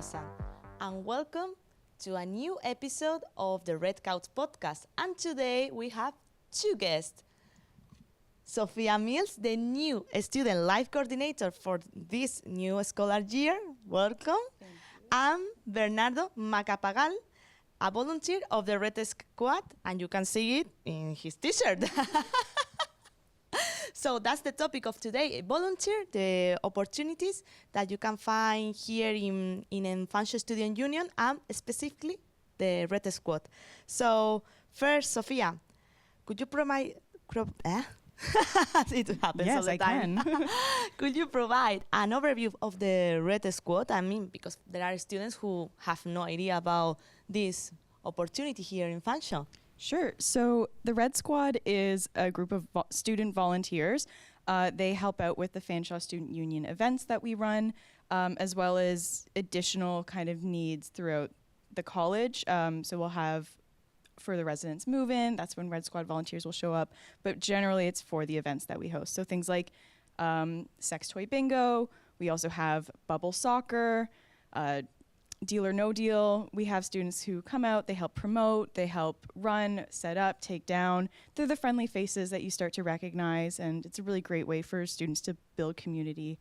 Espinosa, and welcome to a new episode of the Red Couch podcast. And today we have two guests. Sophia Mills, the new student life coordinator for this new scholar year. Welcome. And Bernardo Macapagal, a volunteer of the Red Squad, and you can see it in his t-shirt. So that's the topic of today, volunteer, the opportunities that you can find here in Infantia Student Union and specifically the Red Squad. So first, Sophia, could you provide, it happens yes, all the I time. can. Could you provide an overview of the Red Squad? I mean, because there are students who have no idea about this opportunity here in Infantia. Sure. So the Red Squad is a group of student volunteers. They help out with the Fanshawe Student Union events that we run, as well as additional kind of needs throughout the college. So we'll have for the residents move in, that's when Red Squad volunteers will show up. But generally it's for the events that we host. So things like sex toy bingo. We also have bubble soccer, Deal or No Deal. We have students who come out, they help promote, they help run, set up, take down. They're the friendly faces that you start to recognize, and it's a really great way for students to build community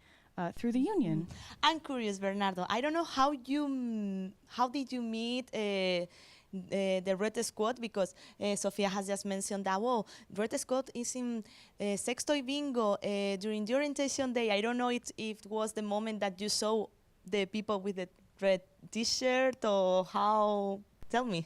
through the union. I'm curious, Bernardo. I don't know how did you meet the Red Squad, because Sophia has just mentioned that, Red Squad is in sex toy bingo during the orientation day. I don't know if it was the moment that you saw the people with the red t-shirt or how. Tell me.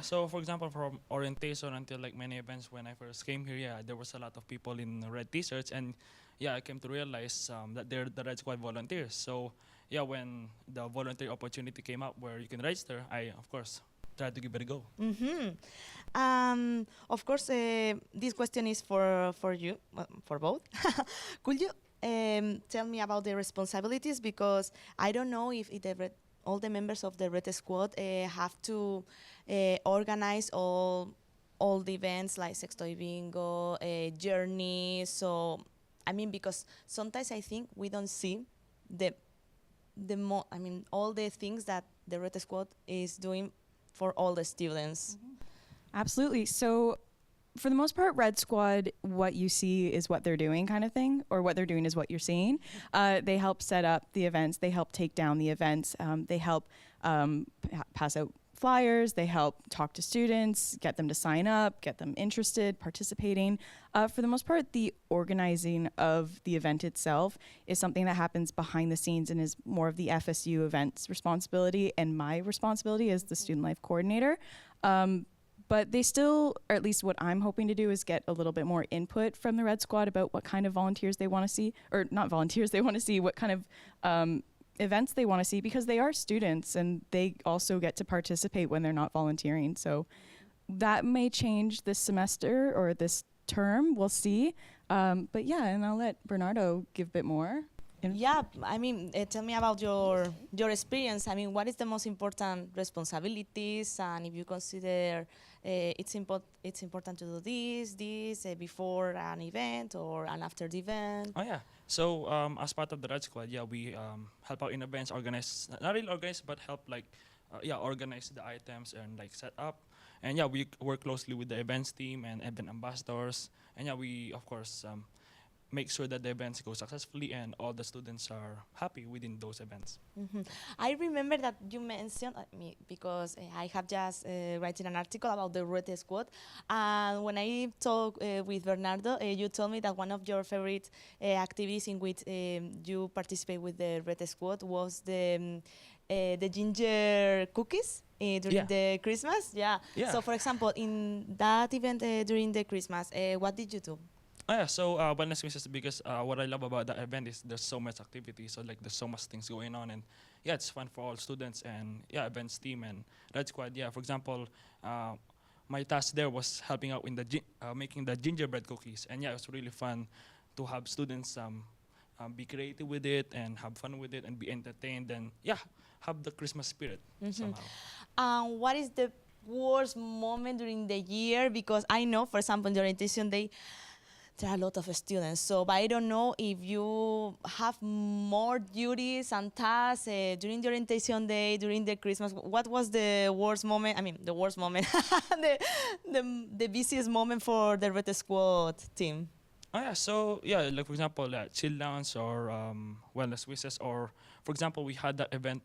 So for example, from orientation until like many events when I first came here, there was a lot of people in red t-shirts, and I came to realize that they're the Red Squad volunteers. So when the volunteer opportunity came up where you can register, I of course tried to give it a go. Of course, this question is for you, for both. Could you tell me about the responsibilities, because I don't know if all the members of the Red Squad have to organize all the events like sex toy bingo, journey. So I mean, because sometimes I think we don't see all the things that the Red Squad is doing for all the students. Absolutely. So for the most part, Red Squad, what you see is what they're doing kind of thing, or what they're doing is what you're seeing. They help set up the events. They help take down the events. They help pass out flyers. They help talk to students, get them to sign up, get them interested, participating. For the most part, the organizing of the event itself is something that happens behind the scenes and is more of the FSU events responsibility and my responsibility as the student life coordinator. But they still, or at least what I'm hoping to do, is get a little bit more input from the Red Squad about what kind of volunteers they want to see, or not volunteers, they want to see what kind of events they want to see, because they are students and they also get to participate when they're not volunteering. So that may change this semester or this term, we'll see. But yeah, and I'll let Bernardo give a bit more. Yeah, I mean, tell me about your experience. I mean, what is the most important responsibilities, and if you consider it's important to do this before an event or an after the event? So as part of the Red Squad, we help out in events, not really organize, but help organize the items and like set up. And we work closely with the events team and event ambassadors. And we of course make sure that the events go successfully and all the students are happy within those events. I remember that you mentioned me because I have just written an article about the Red Squad, and when I talked with Bernardo, you told me that one of your favorite activities in which you participate with the Red Squad was the ginger cookies during the Christmas. So for example, in that event during the Christmas, what did you do? So Wellness Christmas, because what I love about that event is there's so much activity, so like there's so much things going on, and it's fun for all students and events team and Red Squad. For example, my task there was helping out in the making the gingerbread cookies, and it was really fun to have students be creative with it and have fun with it and be entertained and have the Christmas spirit somehow. What is the worst moment during the year? Because I know, for example, the orientation day, there are a lot of students. So, but I don't know if you have more duties and tasks during the orientation day, during the Christmas. What was the worst moment? I mean, the worst moment, the busiest moment for the Red Squad team. Oh yeah, so yeah, like for example, chill downs or wellness wishes, or for example, we had that event.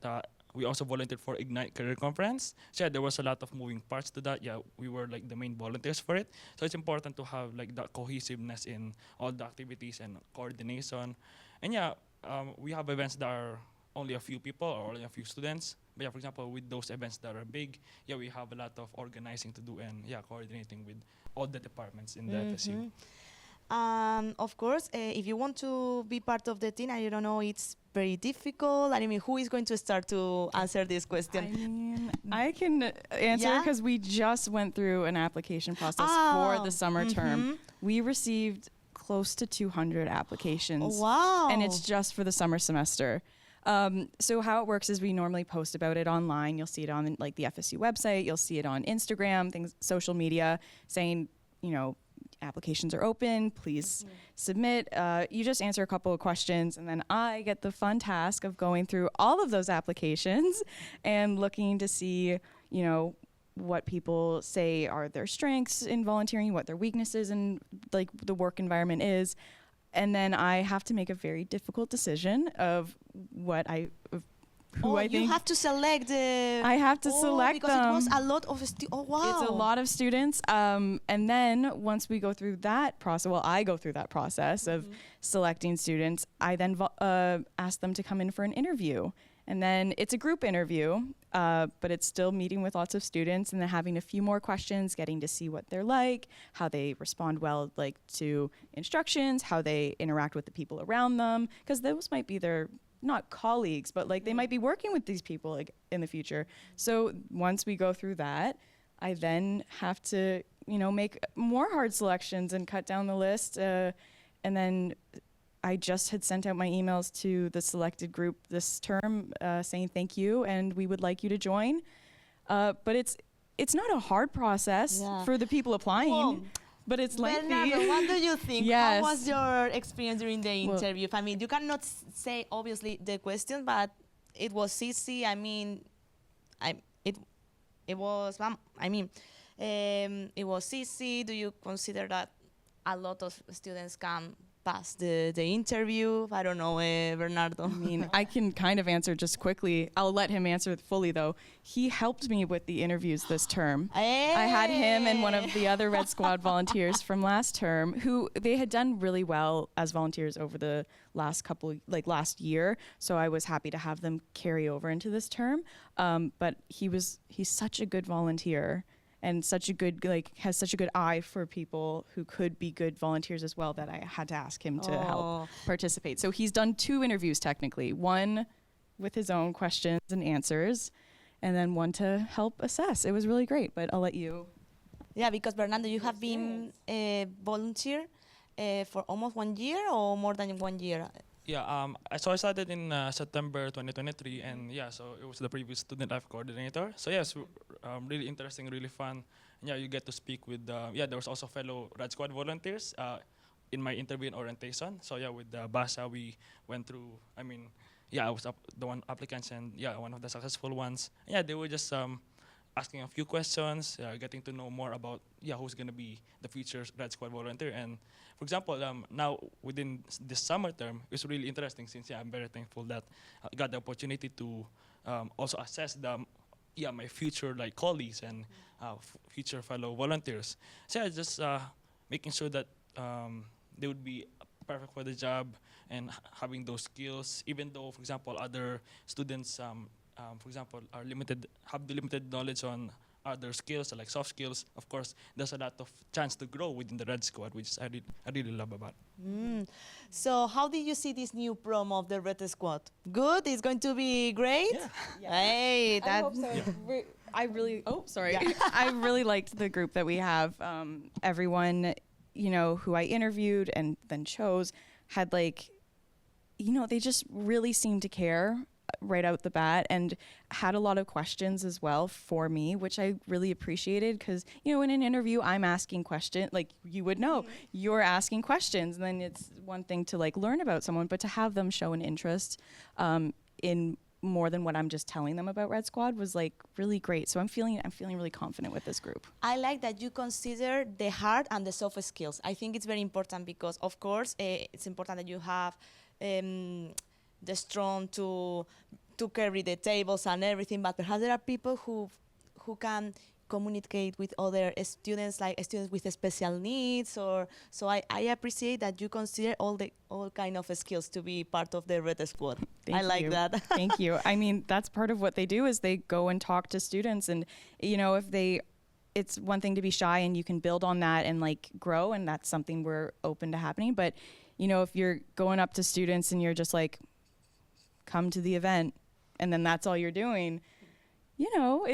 We also volunteered for Ignite Career Conference. So yeah, there was a lot of moving parts to that. Yeah, we were like the main volunteers for it. So it's important to have like that cohesiveness in all the activities and coordination. And yeah, we have events that are only a few people or only a few students. But yeah, for example, with those events that are big, yeah, we have a lot of organizing to do and yeah, coordinating with all the departments in the FSU. Of course, if you want to be part of the team, I don't know, it's very difficult. I mean, who is going to start to answer this question? I mean, I can answer because we just went through an application process for the summer term. We received close to 200 applications. Wow. And it's just for the summer semester. So how it works is we normally post about it online. You'll see it on like the FSU website. You'll see it on Instagram, things, social media, saying, you know, applications are open, please submit. You just answer a couple of questions, and then I get the fun task of going through all of those applications and looking to see, you know, what people say are their strengths in volunteering, what their weaknesses and like the work environment is. And then I have to make a very difficult decision of what I think. You have to select the... I have to select because them. it was a lot of... wow. It's a lot of students. And then once we go through that process, well, I go through that process of selecting students, I then ask them to come in for an interview. And then it's a group interview, but it's still meeting with lots of students and then having a few more questions, getting to see what they're like, how they respond well like to instructions, how they interact with the people around them, because those might be their not colleagues, but like they might be working with these people like in the future. So once we go through that, I then have to, you know, make more hard selections and cut down the list. And then I just had sent out my emails to the selected group this term saying thank you and we would like you to join. But it's not a hard process for the people applying. Well, but it's lengthy. Bernardo, what do you think? Yes. How was your experience during the interview? I mean, you cannot say obviously the question, but it was easy. I mean, it was. It was easy. Do you consider that a lot of students can pass the interview? I don't know, Bernardo. I mean, I can kind of answer just quickly. I'll let him answer fully, though. He helped me with the interviews this term. Hey. I had him and one of the other Red Squad volunteers from last term, who they had done really well as volunteers over the last year. So I was happy to have them carry over into this term. But he's such a good volunteer. And such a good, has such a good eye for people who could be good volunteers as well that I had to ask him to help participate. So he's done 2 interviews technically, one with his own questions and answers, and then one to help assess. It was really great, but I'll let you. Yeah, because Bernardo, you have been a volunteer for almost 1 year or more than 1 year? Yeah, so I started in September 2023, and yeah, so it was the previous student life coordinator. So yes, really interesting, really fun. And yeah, you get to speak with, there was also fellow Red Squad volunteers in my interview and orientation. So yeah, with Basa, we went through, I was the one applicants and yeah, one of the successful ones. And yeah, they were just asking a few questions, getting to know more about who's going to be the future Red Squad volunteer. And for example, now within this summer term, it's really interesting since I'm very thankful that I got the opportunity to also assess my future colleagues and future fellow volunteers. So yeah, just making sure that they would be perfect for the job and having those skills, even though, for example, other students for example, have the limited knowledge on other skills, like soft skills. Of course, there's a lot of chance to grow within the Red Squad, which I really love about. So how did you see this new promo of the Red Squad? Good? It's going to be great? Yeah. Hey, I hope so. Yeah. I really liked the group that we have. Everyone, who I interviewed and then chose had they just really seemed to care right out the bat and had a lot of questions as well for me, which I really appreciated because, you know, in an interview, I'm asking questions, like you would know, you're asking questions, and then it's one thing to like learn about someone, but to have them show an interest in more than what I'm just telling them about Red Squad was like really great. So I'm feeling really confident with this group. I like that you consider the hard and the soft skills. I think it's very important because, of course, it's important that you have the strong to carry the tables and everything. But perhaps there are people who can communicate with other students, like students with special needs. Or so I appreciate that you consider all kind of skills to be part of the Red Squad. Thank I like you. that. Thank you. I mean, that's part of what they do is they go and talk to students, and you know, it's one thing to be shy and you can build on that and like grow, and that's something we're open to happening. But you know, if you're going up to students and you're just like, come to the event, and then that's all you're doing, you know,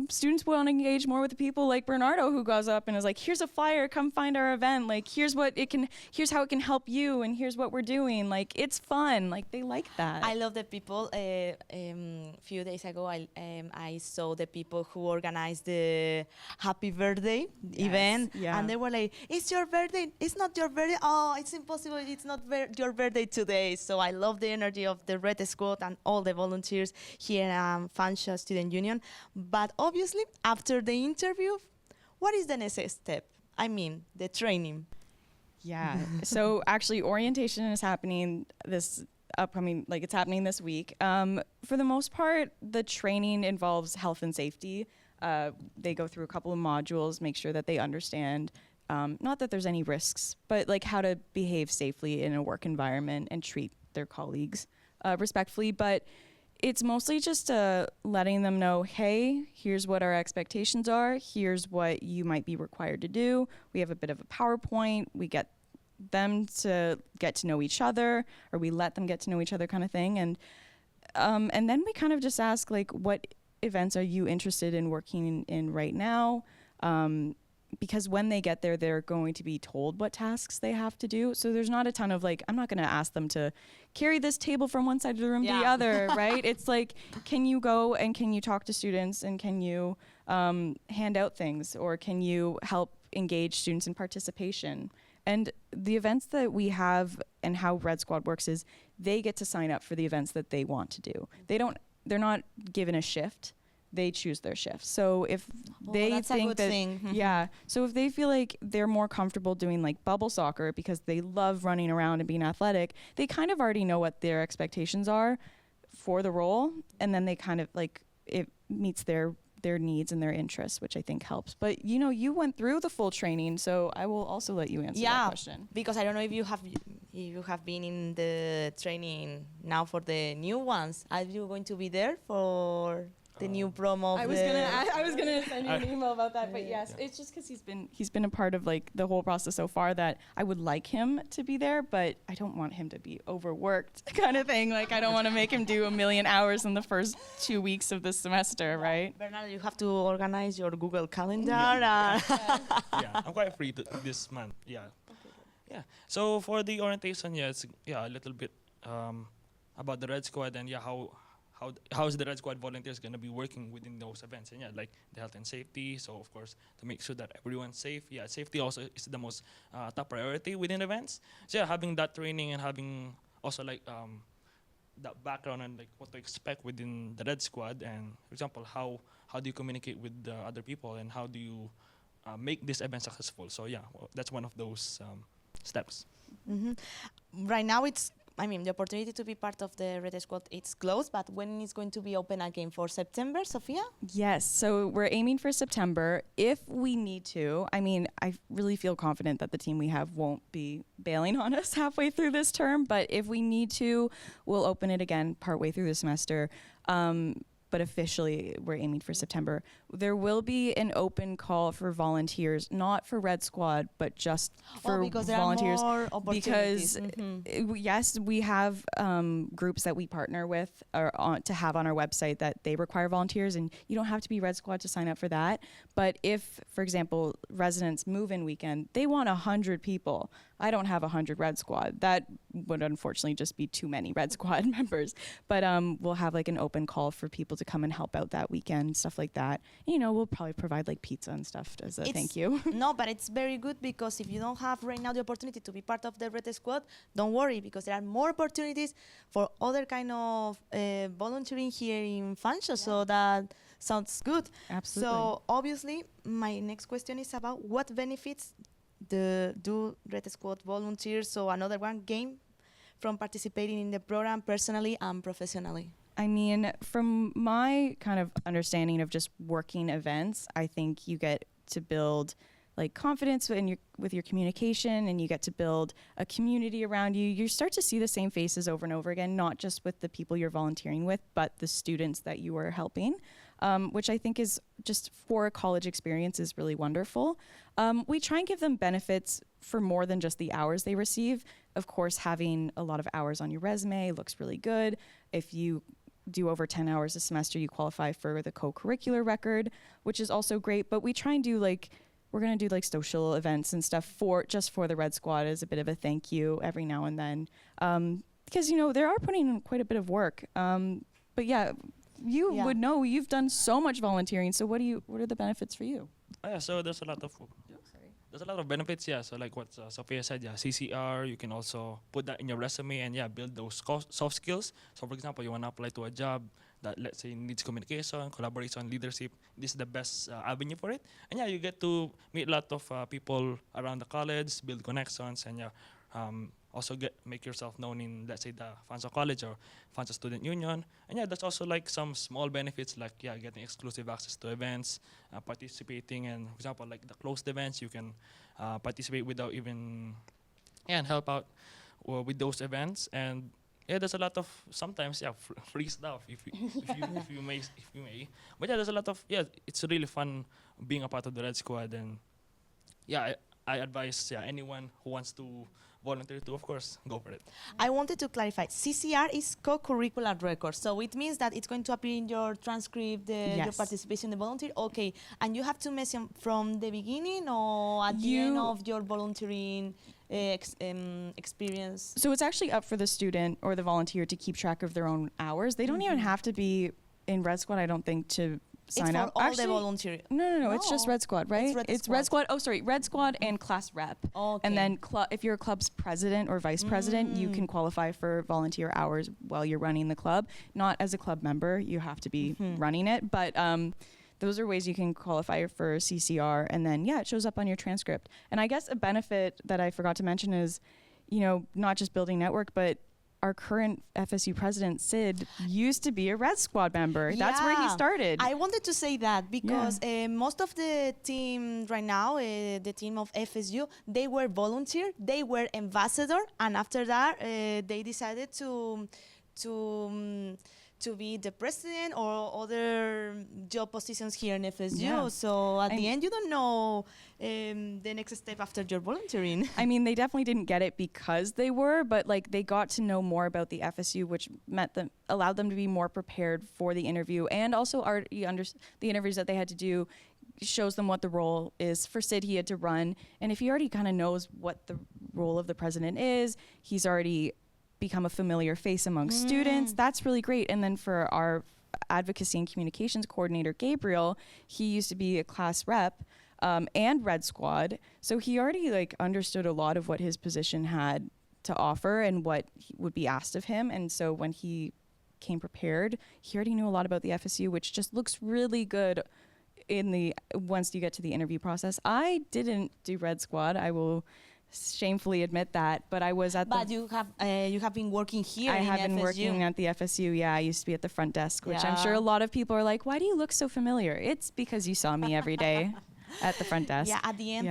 students will engage more with the people like Bernardo, who goes up and is like, here's a flyer, come find our event, like here's how it can help you, and here's what we're doing. Like, it's fun. Like, they like that. I love the people. Few days ago, I saw the people who organized the happy birthday event, and they were like, it's your birthday, it's not your birthday, oh, it's impossible, it's not your birthday today. So I love the energy of the Red Squad and all the volunteers here at Fanshawe Student Union. But obviously, after the interview, what is the next step? I mean, the training. Yeah. So actually, orientation is happening this upcoming, like it's happening this week. For the most part, the training involves health and safety. They go through a couple of modules, make sure that they understand, not that there's any risks, but like how to behave safely in a work environment and treat their colleagues respectfully. But it's mostly just letting them know, hey, here's what our expectations are. Here's what you might be required to do. We have a bit of a PowerPoint. We get them to get to know each other, or we let them get to know each other, kind of thing. And then we kind of just ask, like, what events are you interested in working in right now? Because when they get there, they're going to be told what tasks they have to do. So there's not a ton of like, I'm not going to ask them to carry this table from one side of the room to the other, right? It's like, can you go and can you talk to students, and can you hand out things, or can you help engage students in participation? And the events that we have and how Red Squad works is they get to sign up for the events that they want to do. They're not given a shift. They choose their shift. So if they think that, so if they feel like they're more comfortable doing like bubble soccer because they love running around and being athletic, they kind of already know what their expectations are for the role. And then they kind of like, it meets their needs and their interests, which I think helps. But you know, you went through the full training, so I will also let you answer that question. Because I don't know if you have been in the training now for the new ones. Are you going to be there for the new promo? I was gonna send you an email about that, but yes, it's just because he's been a part of like the whole process so far that I would like him to be there, but I don't want him to be overworked, kind of thing. Like, I don't want to make him do 1 million hours in the first 2 weeks of the semester, right? Bernardo, you have to organize your Google Calendar. Yeah, I'm quite free this month. Yeah. Yeah. So for the orientation, it's a little bit about the Red Squad and how is the Red Squad volunteers going to be working within those events, and like the health and safety. So of course, to make sure that everyone's safe. Yeah, safety also is the most top priority within events. So yeah, having that training and having also like that background and like what to expect within the Red Squad, and for example, how do you communicate with the other people, and how do you make this event successful. So yeah, that's one of those steps. Right now, the opportunity to be part of the Red Squad, it's closed, but when is going to be open again? For September, Sophia? Yes, so we're aiming for September. If we need to, I really feel confident that the team we have won't be bailing on us halfway through this term, but if we need to, we'll open it again partway through the semester. But officially, we're aiming for September. There will be an open call for volunteers, not for Red Squad, but just for because volunteers. There are more opportunities. Because yes, we have groups that we partner with to have on our website that they require volunteers, and you don't have to be Red Squad to sign up for that. But if, for example, residents move-in weekend, they want 100 people. I don't have 100 Red Squad. That would unfortunately just be too many Red Squad members. But we'll have like an open call for people to come and help out that weekend, stuff like that. You know, we'll probably provide like pizza and stuff as a thank you. No, but it's very good because if you don't have right now the opportunity to be part of the Red Squad, don't worry because there are more opportunities for other kind of volunteering here in Fanshawe. So that sounds good. Absolutely. So obviously, my next question is about what benefits do Red Squad volunteers, so another one, gain from participating in the program personally and professionally? I mean, from my kind of understanding of just working events, I think you get to build like confidence with your communication, and you get to build a community around you. You start to see the same faces over and over again, not just with the people you're volunteering with, but the students that you are helping, which I think is just for a college experience is really wonderful. We try and give them benefits for more than just the hours they receive. Of course, having a lot of hours on your resume looks really good. If you do over 10 hours a semester, you qualify for the co-curricular record, which is also great. But we try and do we're going to do like social events and stuff for the Red Squad as a bit of a thank you every now and then. Because, you know, they are putting in quite a bit of work. But yeah, you would know, you've done so much volunteering. So what are the benefits for you? Yeah, so there's a lot of benefits, yeah. So like what Sophia said, yeah, CCR, you can also put that in your resume and build those soft skills. So for example, you want to apply to a job that, let's say, needs communication, collaboration, leadership. This is the best avenue for it. And you get to meet a lot of people around the college, build connections, and also make yourself known in, let's say, the Fanshawe College or Fanshawe Student Union. And there's also like some small benefits like getting exclusive access to events, participating in, for example, like the closed events, you can participate without even and help out with those events. And there's a lot of sometimes free stuff if you may. But there's a lot of it's really fun being a part of the Red Squad. And I advise anyone who wants to volunteer to, of course, go for it. I wanted to clarify, CCR is co-curricular record, so it means that it's going to appear in your transcript, your participation in the volunteer. Okay, and you have to mention from the beginning or at the end of your volunteering experience? So it's actually up for the student or the volunteer to keep track of their own hours. They don't even have to be in Red Squad, I don't think, to sign up. It's for all the volunteer. No, it's just Red Squad, right? It's Red Squad. Oh, sorry, Red Squad and class rep. Okay. And then if you're a club's president or vice president, you can qualify for volunteer hours while you're running the club. Not as a club member, you have to be running it, but those are ways you can qualify for CCR, and then it shows up on your transcript. And I guess a benefit that I forgot to mention is, not just building network, but our current FSU president, Sid, used to be a Red Squad member. That's where he started. I wanted to say that because most of the team right now, the team of FSU, they were volunteer, they were ambassador, and after that, they decided to be the president or other job positions here in FSU. Yeah. So at the end, you don't know the next step after your volunteering. I mean, they definitely didn't get it because they were, but they got to know more about the FSU, which allowed them to be more prepared for the interview, and also the interviews that they had to do shows them what the role is. For Sid, he had to run, and if he already kind of knows what the role of the president is, he's already become a familiar face among students. That's really great. And then for our advocacy and communications coordinator, Gabriel, he used to be a class rep and Red Squad. So he already understood a lot of what his position had to offer and what would be asked of him. And so when he came prepared, he already knew a lot about the FSU, which just looks really good once you get to the interview process. I didn't do Red Squad. I will shamefully admit that, but I was at you have been working here. I have been working at the FSU. Yeah, I used to be at the front desk, which I'm sure a lot of people are like, why do you look so familiar? It's because you saw me every day at the front desk. Yeah, at the end,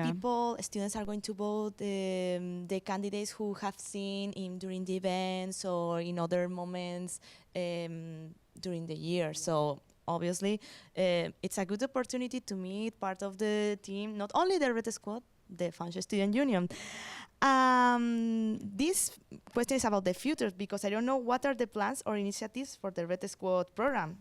students are going to vote the candidates who have seen during the events or in other moments during the year. So obviously, it's a good opportunity to meet part of the team, not only the Red Squad, the Fanshawe Student Union. This question is about the future because I don't know what are the plans or initiatives for the Red Squad program.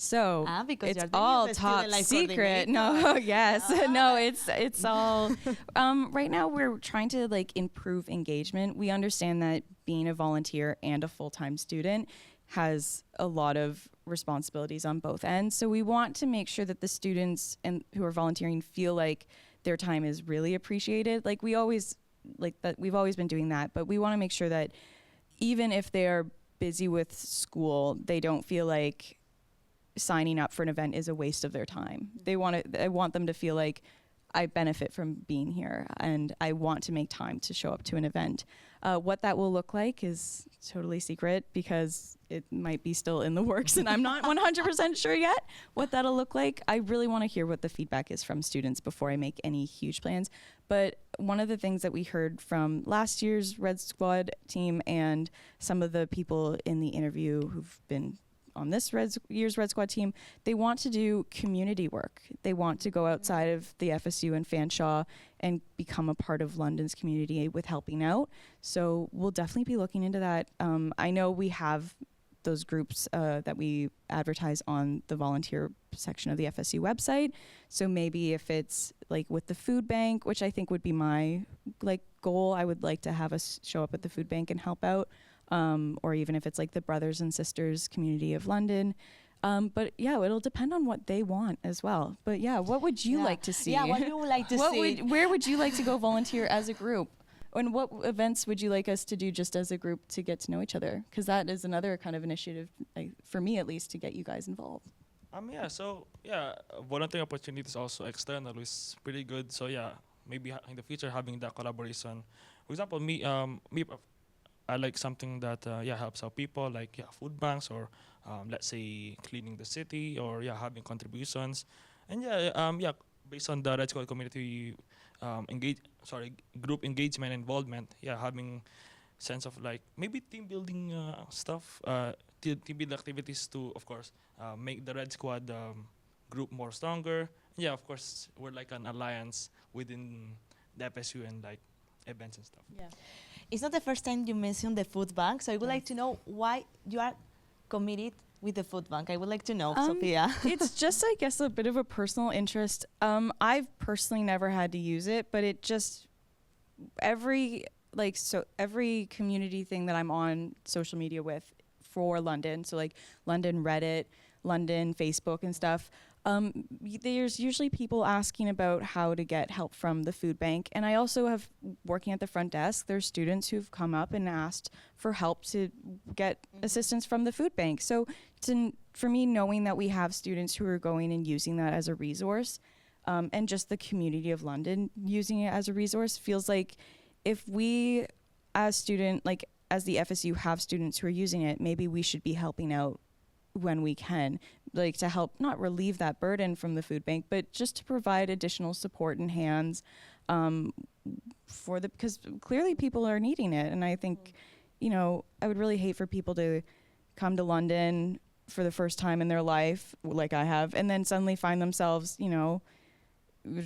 So because it's you're the all newest top student life secret. coordinator. No, yes, no, it's all. Right now, we're trying to like improve engagement. We understand that being a volunteer and a full-time student has a lot of responsibilities on both ends. So we want to make sure that the students and who are volunteering feel like their time is really appreciated. Like we always like that. We've always been doing that, but we want to make sure that even if they're busy with school, they don't feel like signing up for an event is a waste of their time. I want them to feel like I benefit from being here and I want to make time to show up to an event. What that will look like is totally secret because it might be still in the works and I'm not 100% sure yet what that'll look like. I really want to hear what the feedback is from students before I make any huge plans. But one of the things that we heard from last year's Red Squad team and some of the people in the interview who've been on this year's Red Squad team, they want to do community work. They want to go outside of the FSU and Fanshawe and become a part of London's community with helping out. So we'll definitely be looking into that. I know we have those groups that we advertise on the volunteer section of the FSU website. So maybe if it's like with the food bank, which I think would be my like goal, I would like to have us show up at the food bank and help out. Or even if it's like the Brothers and Sisters community of London. But yeah, it'll depend on what they want as well. But yeah, what would you like to see? Yeah, what you would like to see? Where would you like to go volunteer as a group? And what events would you like us to do just as a group to get to know each other? Because that is another kind of initiative, like, for me at least, to get you guys involved. Volunteering opportunities also external is pretty good. So yeah, maybe in the future having that collaboration. For example, me, I like something that helps out people, like food banks or let's say cleaning the city or having contributions, and based on the Red Squad community group engagement involvement, having sense of like maybe team building stuff, team building activities to of course make the Red Squad group more stronger. Yeah, of course we're like an alliance within the FSU and like events and stuff. Yeah. It's not the first time you mentioned the food bank, so I would like to know why you are committed with the food bank. I would like to know, Sophia. It's just, I guess, a bit of a personal interest. I've personally never had to use it, but it just, every community thing that I'm on social media with for London, so like London Reddit, London Facebook and stuff, there's usually people asking about how to get help from the food bank. And I also have, working at the front desk, there's students who've come up and asked for help to get assistance from the food bank. So for me, knowing that we have students who are going and using that as a resource, and just the community of London using it as a resource, feels like if we as the FSU have students who are using it, maybe we should be helping out when we can, like to help not relieve that burden from the food bank, but just to provide additional support and hands because clearly people are needing it. And I think, I would really hate for people to come to London for the first time in their life, like I have, and then suddenly find themselves,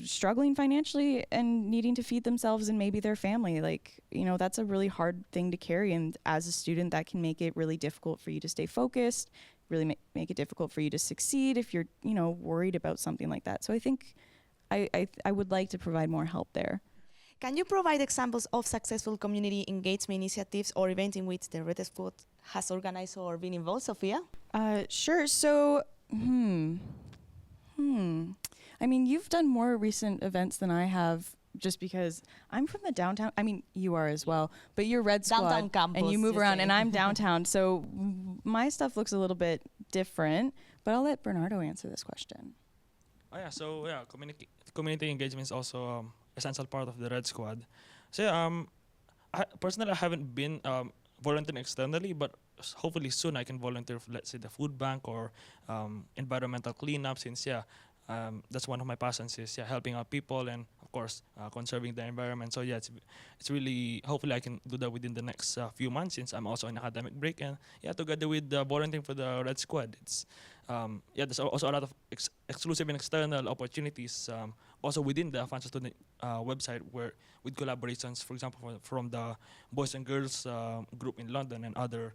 struggling financially and needing to feed themselves and maybe their family. Like, that's a really hard thing to carry. And as a student, that can make it really difficult for you to stay focused, really make it difficult for you to succeed if you're, worried about something like that. So I think I would like to provide more help there. Can you provide examples of successful community engagement initiatives or events in which the Red Squad has organized or been involved, Sophia? Sure. So, I mean, you've done more recent events than I have, just because I'm from the downtown. I mean, you are as well, but you're Red Squad downtown campus, and you move around, and I'm downtown. So my stuff looks a little bit different, but I'll let Bernardo answer this question. Community engagement is also essential part of the Red Squad. So I haven't been volunteering externally, but hopefully soon I can volunteer for, let's say, the food bank or environmental cleanup, since that's one of my passions is helping out people and of course conserving the environment. So it's really, hopefully I can do that within the next few months, since I'm also on academic break, and together with volunteering for the Red Squad, it's there's also a lot of exclusive and external opportunities also within the Fanshawe Student website, where with collaborations, for example, from the Boys and Girls group in London and other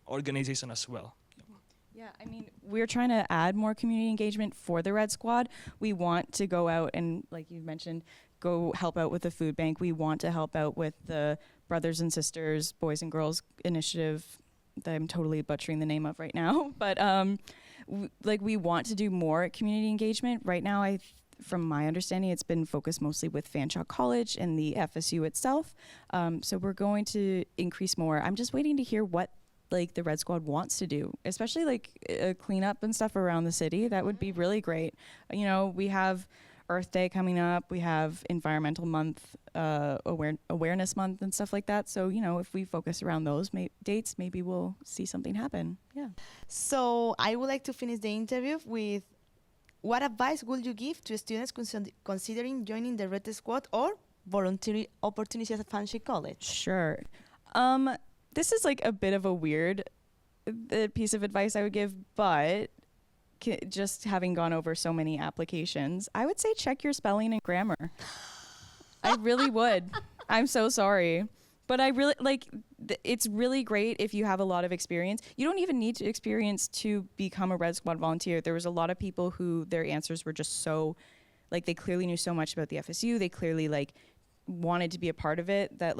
organizations as well. Yeah, I mean, we're trying to add more community engagement for the Red Squad. We want to go out and, like you mentioned, go help out with the food bank. We want to help out with the Brothers and Sisters, Boys and Girls Initiative that I'm totally butchering the name of right now. But we want to do more community engagement. Right now, from my understanding, it's been focused mostly with Fanshawe College and the FSU itself. So we're going to increase more. I'm just waiting to hear what the Red Squad wants to do, especially cleanup and stuff around the city. That would be really great. We have Earth Day coming up. We have Environmental Month, Awareness Month and stuff like that. So, if we focus around those dates, maybe we'll see something happen. Yeah. So I would like to finish the interview with, what advice would you give to students considering joining the Red Squad or voluntary opportunities at Fanshawe College? Sure. This is a bit of a weird piece of advice I would give, but just having gone over so many applications, I would say check your spelling and grammar. I really would. I'm so sorry. But I really, it's really great if you have a lot of experience. You don't even need to experience to become a Red Squad volunteer. There was a lot of people who their answers were just so, they clearly knew so much about the FSU. They clearly, wanted to be a part of it, that,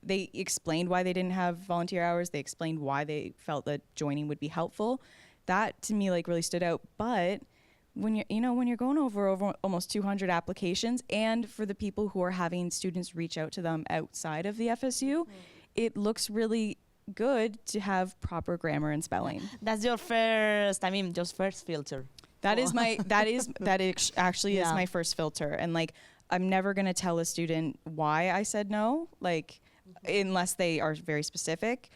they explained why they didn't have volunteer hours. They explained why they felt that joining would be helpful. That to me really stood out. But when you're going over almost 200 applications, and for the people who are having students reach out to them outside of the FSU, it looks really good to have proper grammar and spelling. That's your first filter. That is actually is my first filter. And I'm never going to tell a student why I said no, unless they are very specific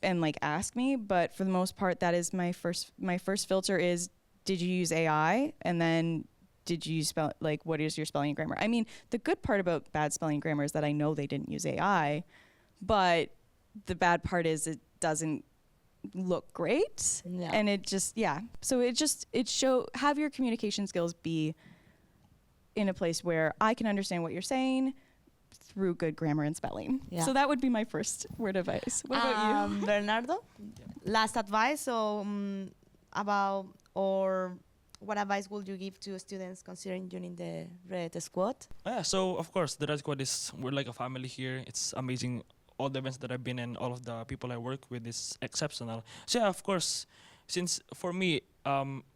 and ask me. But for the most part, that is my first filter is, did you use AI? And then did you spell, what is your spelling and grammar? I mean, the good part about bad spelling and grammar is that I know they didn't use AI, but the bad part is it doesn't look great. Yeah. And it just, so have your communication skills be in a place where I can understand what you're saying through good grammar and spelling. Yeah. So that would be my first word of advice. What about you? Bernardo, last advice about, or what advice would you give to students considering joining the Red Squad? Yeah, so of course, the Red Squad we're like a family here. It's amazing. All the events that I've been in, all of the people I work with is exceptional. So yeah, of course, since for me,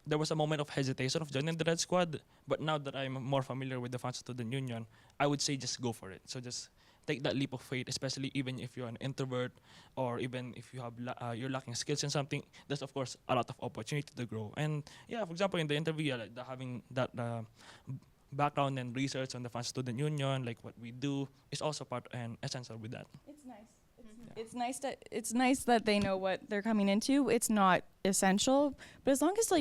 there was a moment of hesitation of joining the Red Squad, but now that I'm more familiar with the Fanshawe Student Union, I would say just go for it. So just take that leap of faith, especially even if you're an introvert or even if you have you're lacking skills in something. There's of course a lot of opportunity to grow. And yeah, for example, in the interview, having that background and research on the Fanshawe Student Union, what we do, is also part and essential with that. It's nice. It's nice that they know what they're coming into. It's not essential, but as long as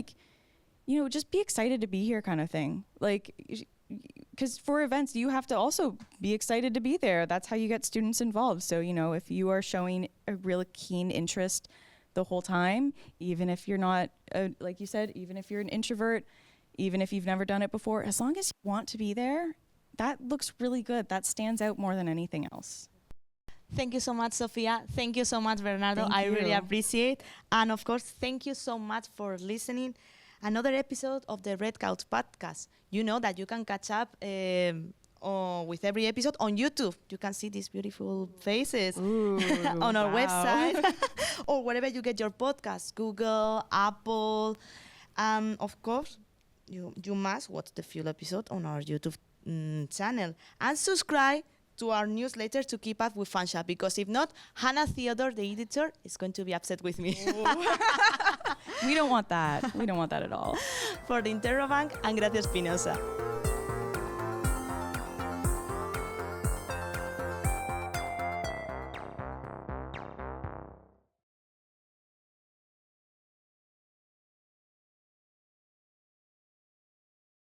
just be excited to be here, kind of thing. Because for events, you have to also be excited to be there. That's how you get students involved. So if you are showing a real keen interest the whole time, even if you're not, like you said, even if you're an introvert, even if you've never done it before, as long as you want to be there, that looks really good. That stands out more than anything else. Thank you so much, Sophia. Thank you so much, Bernardo. Thank I you. really appreciate. And of course, thank you so much for listening. Another episode of the Red Couch podcast. You know that you can catch up with every episode on YouTube. You can see these beautiful faces on our website or wherever you get your podcasts, Google, Apple. Of course, you must watch the full episode on our YouTube channel and subscribe to our newsletter to keep up with Fanshawe, because if not, Hannah Theodore, the editor, is going to be upset with me. We don't want that. We don't want that at all. For the Interrobank, and Gracia Espinosa.